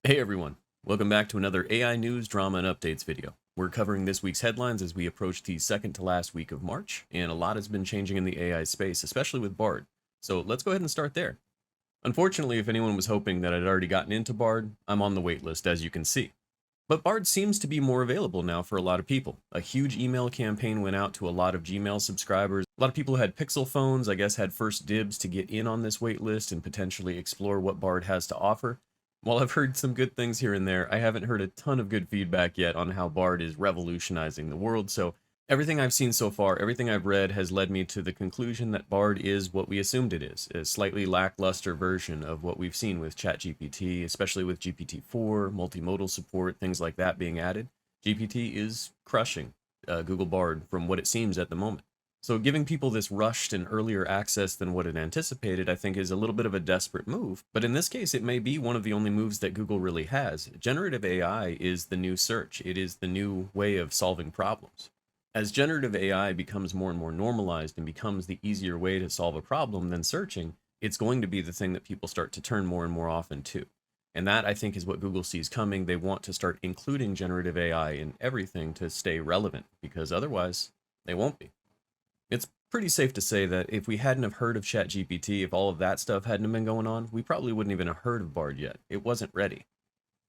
Hey everyone, welcome back to another AI news, drama, and updates video. We're covering this week's headlines as we approach the second to last week of March, and a lot has been changing in the AI space, especially with Bard. So let's go ahead and start there. Unfortunately, if anyone was hoping that I'd already gotten into Bard, I'm on the waitlist as you can see. But Bard seems to be more available now for a lot of people. A huge email campaign went out to a lot of Gmail subscribers. A lot of people who had Pixel phones, I guess, had first dibs to get in on this waitlist and potentially explore what Bard has to offer. While I've heard some good things here and there, I haven't heard a ton of good feedback yet on how Bard is revolutionizing the world, so everything I've seen so far, everything I've read has led me to the conclusion that Bard is what we assumed it is, a slightly lackluster version of what we've seen with ChatGPT, especially with GPT-4, multimodal support, things like that being added. GPT is crushing Google Bard from what it seems at the moment. So giving people this rushed and earlier access than what it anticipated, I think is a little bit of a desperate move. But in this case, it may be one of the only moves that Google really has. Generative AI is the new search. It is the new way of solving problems. As generative AI becomes more and more normalized and becomes the easier way to solve a problem than searching, it's going to be the thing that people start to turn more and more often to. And that, I think, is what Google sees coming. They want to start including generative AI in everything to stay relevant, because otherwise they won't be. It's pretty safe to say that if we hadn't have heard of ChatGPT, if all of that stuff hadn't been going on, we probably wouldn't even have heard of Bard yet. It wasn't ready.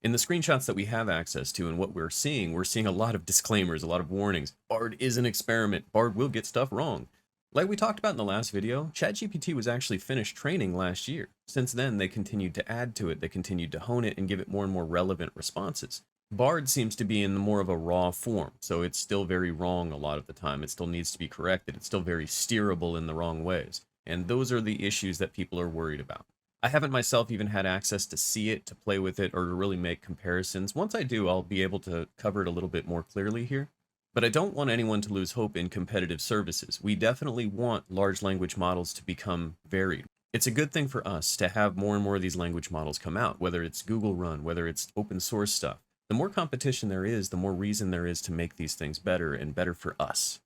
In the screenshots that we have access to and what we're seeing a lot of disclaimers, a lot of warnings. Bard is an experiment. Bard will get stuff wrong. Like we talked about in the last video, ChatGPT was actually finished training last year. Since then, they continued to add to it, they continued to hone it and give it more and more relevant responses. Bard seems to be in more of a raw form, so it's still very wrong a lot of the time. It still needs to be corrected. It's still very steerable in the wrong ways. And those are the issues that people are worried about. I haven't myself even had access to see it, to play with it, or to really make comparisons. Once I do, I'll be able to cover it a little bit more clearly here. But I don't want anyone to lose hope in competitive services. We definitely want large language models to become varied. It's a good thing for us to have more and more of these language models come out, whether it's Google run, whether it's open source stuff. The more competition there is, the more reason there is to make these things better and better for us.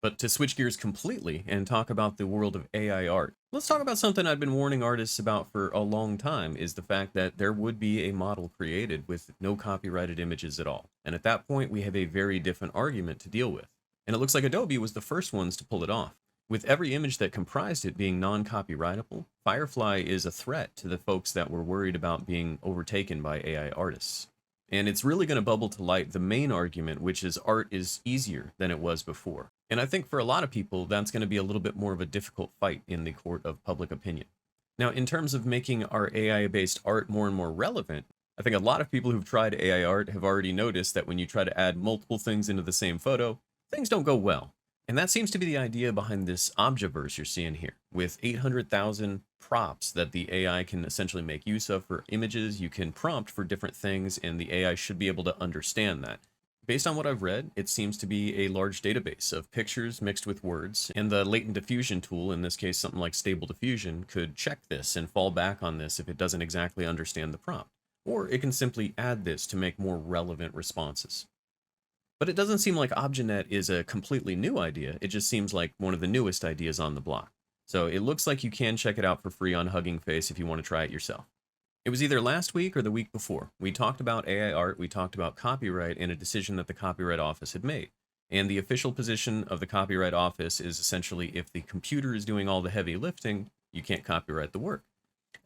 But to switch gears completely and talk about the world of AI art, let's talk about something I've been warning artists about for a long time, is the fact that there would be a model created with no copyrighted images at all. And at that point, we have a very different argument to deal with. And it looks like Adobe was the first ones to pull it off. With every image that comprised it being non-copyrightable, Firefly is a threat to the folks that were worried about being overtaken by AI artists. And it's really going to bubble to light the main argument, which is art is easier than it was before. And I think for a lot of people, that's going to be a little bit more of a difficult fight in the court of public opinion. Now, in terms of making our AI-based art more and more relevant, I think a lot of people who've tried AI art have already noticed that when you try to add multiple things into the same photo, things don't go well. And that seems to be the idea behind this Objaverse you're seeing here, with 800,000 props that the AI can essentially make use of for images. You can prompt for different things, and the AI should be able to understand that. Based on what I've read, it seems to be a large database of pictures mixed with words, and the latent diffusion tool, in this case something like Stable Diffusion, could check this and fall back on this if it doesn't exactly understand the prompt. Or it can simply add this to make more relevant responses. But it doesn't seem like ObjaNet is a completely new idea. It just seems like one of the newest ideas on the block. So it looks like you can check it out for free on Hugging Face if you want to try it yourself. It was either last week or the week before. We talked about AI art, we talked about copyright, and a decision that the Copyright Office had made. And the official position of the Copyright Office is essentially if the computer is doing all the heavy lifting, you can't copyright the work.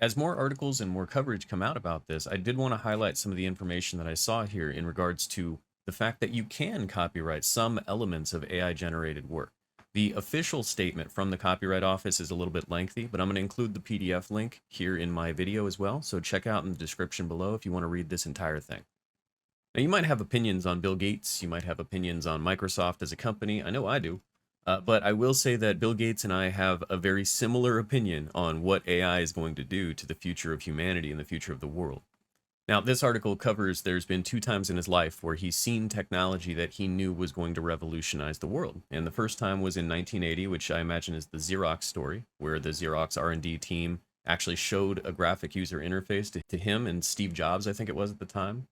As more articles and more coverage come out about this, I did want to highlight some of the information that I saw here in regards to the fact that you can copyright some elements of AI-generated work. The official statement from the Copyright Office is a little bit lengthy, but I'm going to include the PDF link here in my video as well, so check out in the description below if you want to read this entire thing. Now, you might have opinions on Bill Gates, you might have opinions on Microsoft as a company, I know I do, but I will say that Bill Gates and I have a very similar opinion on what AI is going to do to the future of humanity and the future of the world. Now, this article covers there's been 2 times in his life where he's seen technology that he knew was going to revolutionize the world. And the first time was in 1980, which I imagine is the Xerox story, where the Xerox R&D team actually showed a graphic user interface to him and Steve Jobs, I think it was at the time.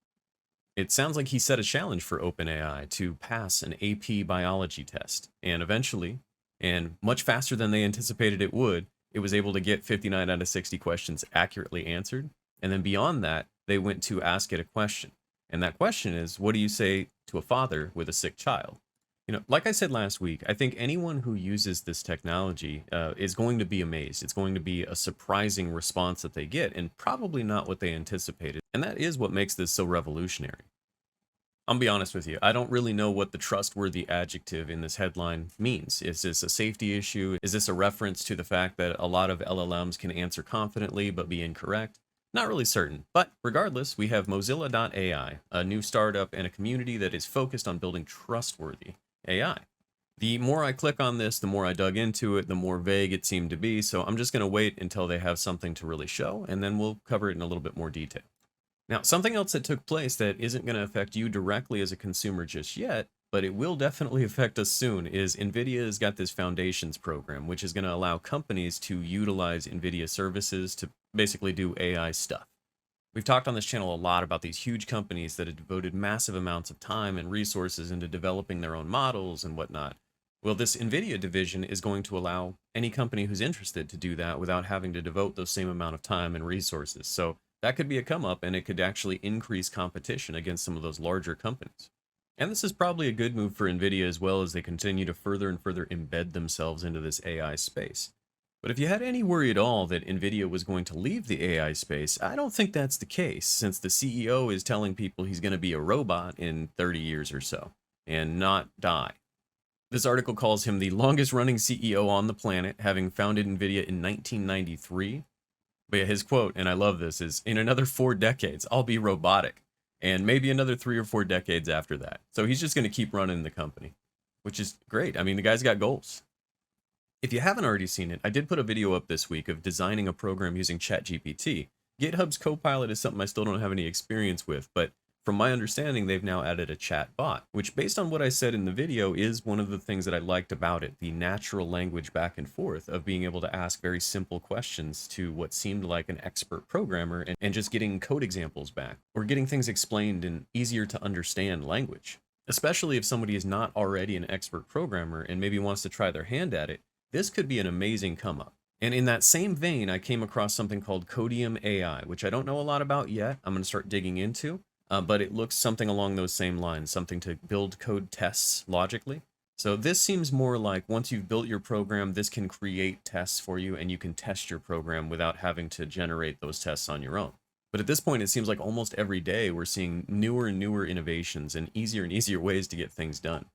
It sounds like he set a challenge for OpenAI to pass an AP biology test. And eventually, and much faster than they anticipated it was able to get 59 out of 60 questions accurately answered. And then beyond that, they went to ask it a question. And that question is, what do you say to a father with a sick child? Like I said last week, I think anyone who uses this technology is going to be amazed. It's going to be a surprising response that they get, and probably not what they anticipated. And that is what makes this so revolutionary. I'll be honest with you, I don't really know what the trustworthy adjective in this headline means. Is this a safety issue? Is this a reference to the fact that a lot of LLMs can answer confidently but be incorrect? Not really certain, but regardless, we have mozilla.ai, a new startup and a community that is focused on building trustworthy AI. The more I click on this, the more I dug into it, the more vague it seemed to be, so I'm just going to wait until they have something to really show, and then we'll cover it in a little bit more detail. Now, something else that took place that isn't going to affect you directly as a consumer just yet, but it will definitely affect us soon, is Nvidia has got this Foundations program, which is going to allow companies to utilize Nvidia services to basically do AI stuff. We've talked on this channel a lot about these huge companies that have devoted massive amounts of time and resources into developing their own models and whatnot. Well, this Nvidia division is going to allow any company who's interested to do that without having to devote those same amount of time and resources. So that could be a come up, and it could actually increase competition against some of those larger companies. And this is probably a good move for Nvidia as well, as they continue to further and further embed themselves into this AI space. But if you had any worry at all that Nvidia was going to leave the AI space, I don't think that's the case, since the CEO is telling people he's going to be a robot in 30 years or so, and not die. This article calls him the longest running CEO on the planet, having founded Nvidia in 1993. But yeah, his quote, and I love this, is, "In another 4 decades, I'll be robotic, and maybe another 3 or 4 decades after that." So he's just going to keep running the company, which is great. I mean, the guy's got goals. If you haven't already seen it, I did put a video up this week of designing a program using ChatGPT. GitHub's Copilot is something I still don't have any experience with, but from my understanding, they've now added a chat bot, which, based on what I said in the video, is one of the things that I liked about it, the natural language back and forth of being able to ask very simple questions to what seemed like an expert programmer, and just getting code examples back, or getting things explained in easier to understand language. Especially if somebody is not already an expert programmer and maybe wants to try their hand at it, this could be an amazing come up. And in that same vein, I came across something called Codium AI, which I don't know a lot about yet. I'm going to start digging into. But it looks something along those same lines, something to build code tests logically. So this seems more like, once you've built your program, this can create tests for you, and you can test your program without having to generate those tests on your own. But at this point, it seems like almost every day we're seeing newer and newer innovations and easier ways to get things done.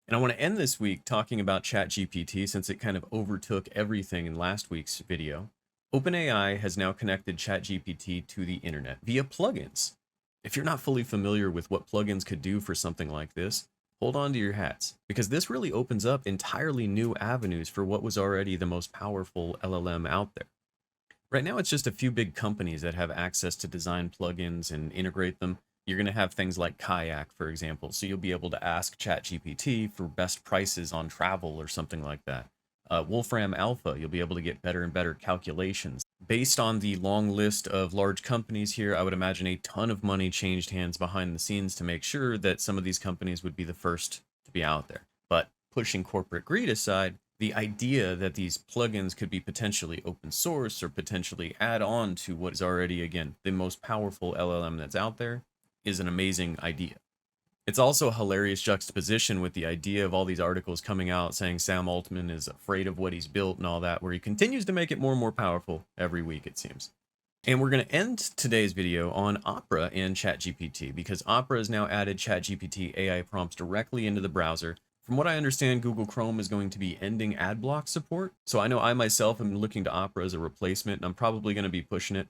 And I want to end this week talking about ChatGPT, since it kind of overtook everything in last week's video. OpenAI has now connected ChatGPT to the internet via plugins. If you're not fully familiar with what plugins could do for something like this, hold on to your hats, because this really opens up entirely new avenues for what was already the most powerful LLM out there. Right now, it's just a few big companies that have access to design plugins and integrate them. You're going to have things like Kayak, for example, so you'll be able to ask ChatGPT for best prices on travel or something like that. Wolfram Alpha, you'll be able to get better and better calculations. Based on the long list of large companies here, I would imagine a ton of money changed hands behind the scenes to make sure that some of these companies would be the first to be out there. But pushing corporate greed aside, the idea that these plugins could be potentially open source or potentially add on to what is already, again, the most powerful LLM that's out there is an amazing idea. It's also a hilarious juxtaposition with the idea of all these articles coming out saying Sam Altman is afraid of what he's built and all that, where he continues to make it more and more powerful every week, it seems. And we're going to end today's video on Opera and ChatGPT, because Opera has now added ChatGPT AI prompts directly into the browser. From what I understand, Google Chrome is going to be ending ad block support. So I know I myself am looking to Opera as a replacement, and I'm probably going to be pushing it.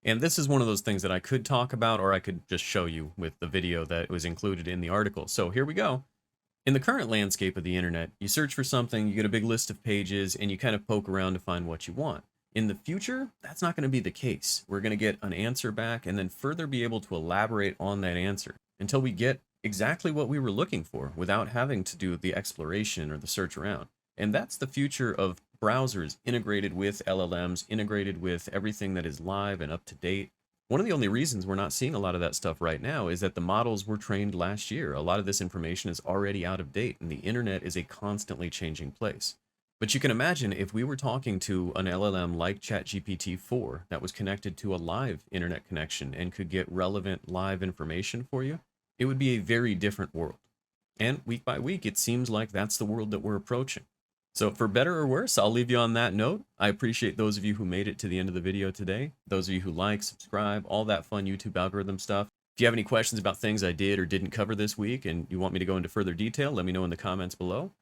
And this is one of those things that I could talk about, or I could just show you with the video that was included in the article. So here we go. In the current landscape of the internet, you search for something, you get a big list of pages, and you kind of poke around to find what you want. In the future, that's not going to be the case. We're going to get an answer back and then further be able to elaborate on that answer until we get exactly what we were looking for without having to do the exploration or the search around. And that's the future of browsers integrated with LLMs, integrated with everything that is live and up to date. One of the only reasons we're not seeing a lot of that stuff right now is that the models were trained last year. A lot of this information is already out of date, and the internet is a constantly changing place. But you can imagine if we were talking to an LLM like ChatGPT 4 that was connected to a live internet connection and could get relevant live information for you, it would be a very different world. And week by week, it seems like that's the world that we're approaching. So for better or worse, I'll leave you on that note. I appreciate those of you who made it to the end of the video today. Those of you who like, subscribe, all that fun YouTube algorithm stuff. If you have any questions about things I did or didn't cover this week and you want me to go into further detail, let me know in the comments below.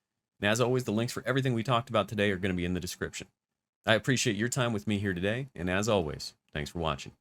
And as always, the links for everything we talked about today are going to be in the description. I appreciate your time with me here today, and as always, thanks for watching.